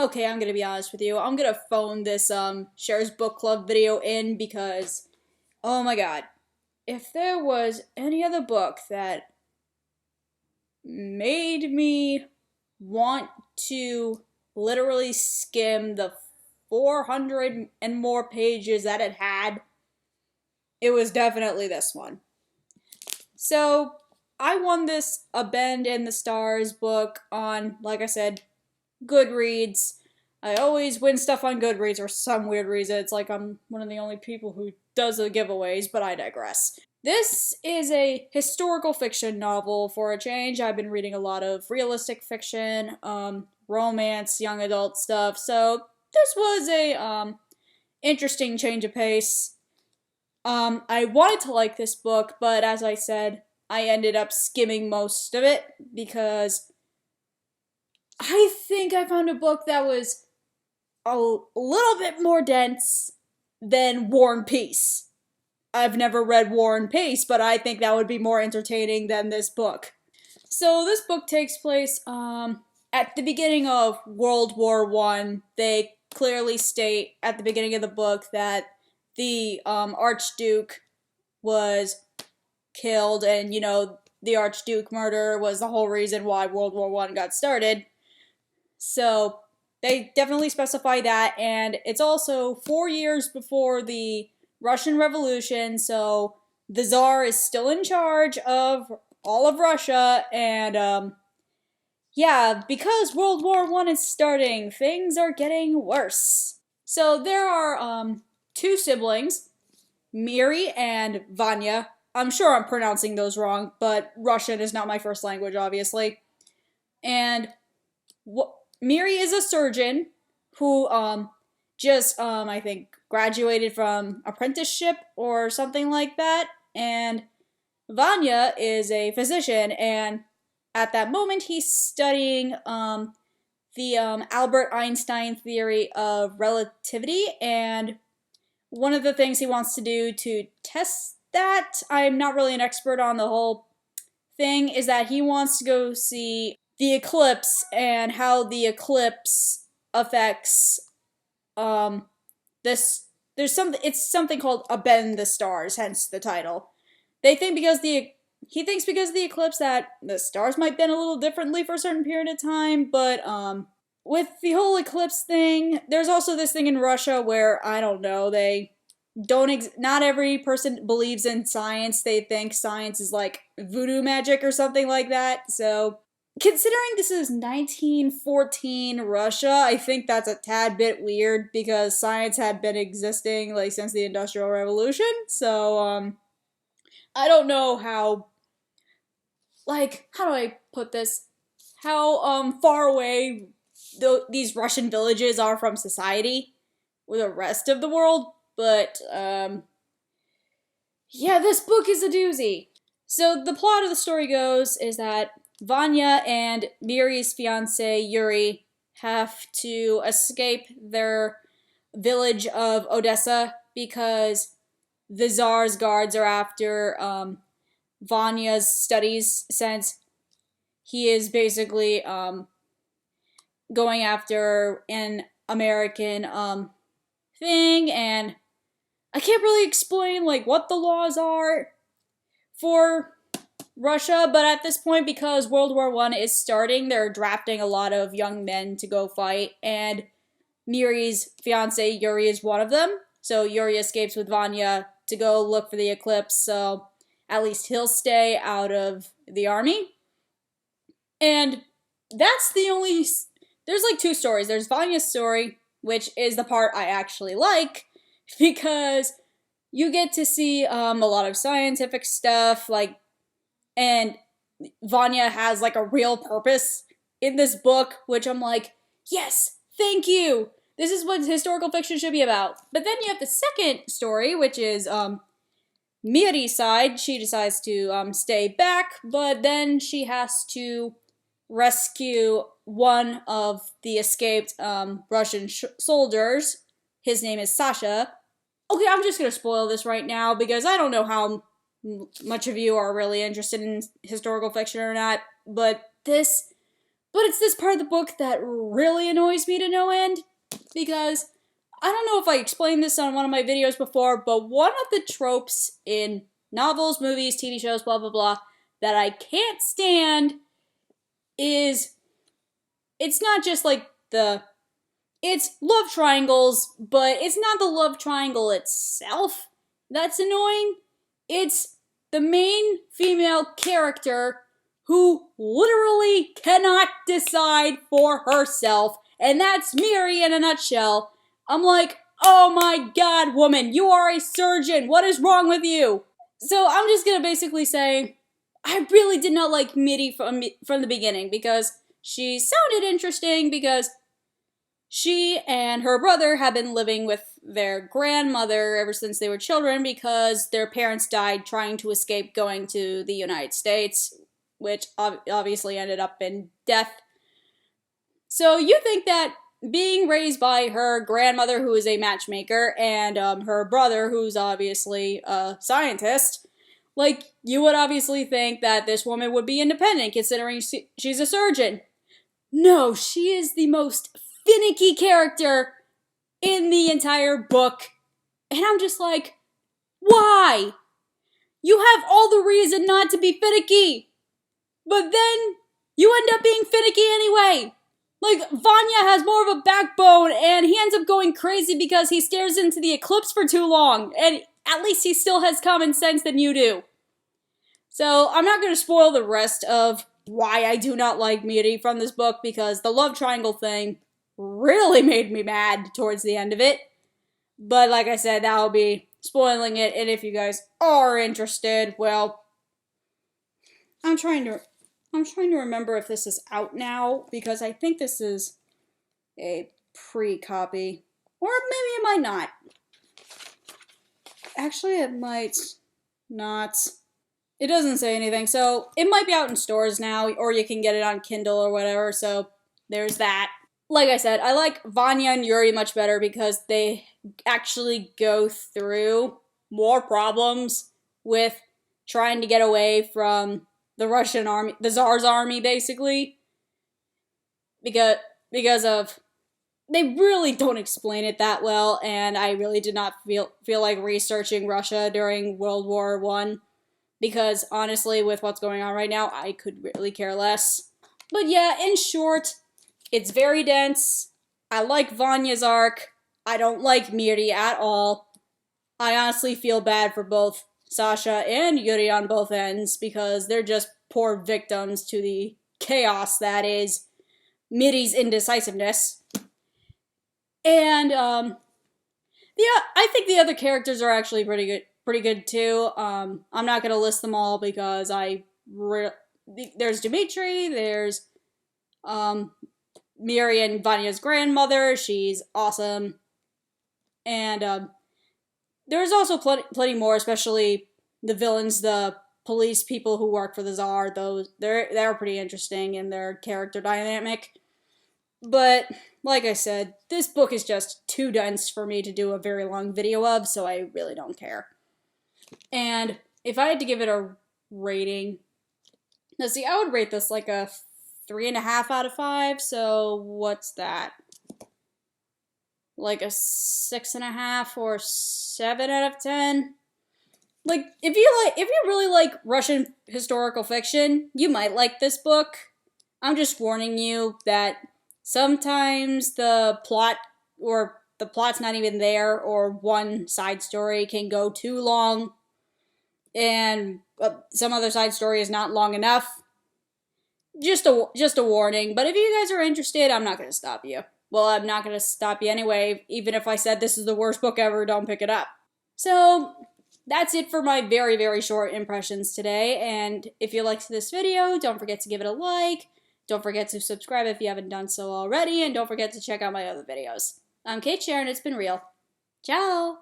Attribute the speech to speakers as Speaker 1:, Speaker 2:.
Speaker 1: Okay, I'm gonna be honest with you. I'm gonna phone this Cher's book club video in because oh my god. If there was any other book that made me want to literally skim the 400 and more pages that it had, it was definitely this one. So, I won this A Bend in the Stars book on, like I said, Goodreads. I always win stuff on Goodreads for some weird reason. It's like I'm one of the only people who does the giveaways, but I digress. This is a historical fiction novel for a change. I've been reading a lot of realistic fiction, romance, young adult stuff, so this was a interesting change of pace. I wanted to like this book, but as I said, I ended up skimming most of it because I think I found a book that was a little bit more dense than War and Peace. I've never read War and Peace, but I think that would be more entertaining than this book. So this book takes place at the beginning of World War I. They clearly state at the beginning of the book that the Archduke was killed, and the Archduke murder was the whole reason why World War I got started. So they definitely specify that, and it's also 4 years before the Russian Revolution, so the Tsar is still in charge of all of Russia, and yeah, because World War I is starting, things are getting worse. So there are two siblings, Miri and Vanya. I'm sure I'm pronouncing those wrong, but Russian is not my first language, obviously. And Miri is a surgeon who just I think graduated from apprenticeship or something like that, and Vanya is a physician, and at that moment he's studying the Albert Einstein theory of relativity, and one of the things he wants to do to test that, I'm not really an expert on the whole thing, is that he wants to go see the eclipse and how the eclipse affects this. It's something called A Bend in the Stars, hence the title. He thinks because of the eclipse that the stars might bend a little differently for a certain period of time, but with the whole eclipse thing, there's also this thing in Russia where, I don't know, not every person believes in science. They think science is like voodoo magic or something like that. So, considering this is 1914 Russia, I think that's a tad bit weird because science had been existing like since the Industrial Revolution. So, I don't know how do I put this? How far away these Russian villages are from society with the rest of the world, but yeah, this book is a doozy. So the plot of the story goes is that Vanya and Miri's fiance Yuri have to escape their village of Odessa because the Tsar's guards are after Vanya's studies, since he is basically going after an American thing, and I can't really explain like what the laws are for Russia, but at this point, because World War I is starting, they're drafting a lot of young men to go fight, and Miri's fiance Yuri is one of them. So Yuri escapes with Vanya to go look for the eclipse, so at least he'll stay out of the army. And that's the only... There's like two stories. There's Vanya's story, which is the part I actually like, because you get to see a lot of scientific stuff, and Vanya has like a real purpose in this book, which I'm like, yes, thank you! This is what historical fiction should be about. But then you have the second story, which is Miri's side. She decides to stay back, but then she has to rescue one of the escaped Russian soldiers. His name is Sasha. Okay, I'm just gonna spoil this right now because I don't know how much of you are really interested in historical fiction or not, but this But it's this part of the book that really annoys me to no end, because I don't know if I explained this on one of my videos before, but one of the tropes in novels, movies, TV shows, blah, blah, blah, that I can't stand is, it's not just like it's love triangles, but it's not the love triangle itself that's annoying. It's the main female character who literally cannot decide for herself, and that's Miri in a nutshell. I'm like, oh my god, woman, you are a surgeon. What is wrong with you? So I'm just gonna basically say, I really did not like Miri from the beginning, because she sounded interesting, because she and her brother have been living with their grandmother ever since they were children, because their parents died trying to escape going to the United States, which obviously ended up in death. So you think that being raised by her grandmother, who is a matchmaker, and her brother, who's obviously a scientist, like, you would obviously think that this woman would be independent, considering she's a surgeon. No, she is the most finicky character in the entire book. And I'm just like, why? You have all the reason not to be finicky, but then you end up being finicky anyway. Like, Vanya has more of a backbone, and he ends up going crazy because he stares into the eclipse for too long, and at least he still has common sense than you do. So, I'm not going to spoil the rest of why I do not like Miri from this book, because the love triangle thing really made me mad towards the end of it. But like I said, that'll be spoiling it, and if you guys are interested, well, I'm trying to remember if this is out now, because I think this is a pre-copy. Or maybe it might not. Actually, it might not. It doesn't say anything, so it might be out in stores now, or you can get it on Kindle or whatever, so there's that. Like I said, I like Vanya and Yuri much better because they actually go through more problems with trying to get away from the Russian army, the Tsar's army, basically. Because of, they really don't explain it that well, and I really did not feel like researching Russia during World War I, because honestly, with what's going on right now, I could really care less. But yeah, in short, it's very dense. I like Vanya's arc. I don't like Miri at all. I honestly feel bad for both Sasha and Yuri on both ends, because they're just poor victims to the chaos that is Miri's indecisiveness. And I think the other characters are actually pretty good too. I'm not gonna list them all because there's Dimitri, there's Miri and Vanya's grandmother. She's awesome, and there's also plenty more, especially the villains, the police people who work for the Tsar. They're pretty interesting in their character dynamic. But like I said, this book is just too dense for me to do a very long video of, so I really don't care. And if I had to give it a rating, now see, I would rate this like a 3.5 out of 5. So what's that? Like a 6.5 or 7 out of 10. Like, if you really like Russian historical fiction, you might like this book. I'm just warning you that sometimes the plot's not even there, or one side story can go too long, and some other side story is not long enough. Just a warning. But if you guys are interested, I'm not going to stop you. Well, I'm not going to stop you anyway. Even if I said this is the worst book ever, don't pick it up. So that's it for my very, very short impressions today. And if you liked this video, don't forget to give it a like. Don't forget to subscribe if you haven't done so already. And don't forget to check out my other videos. I'm Cher, and it's been real. Ciao!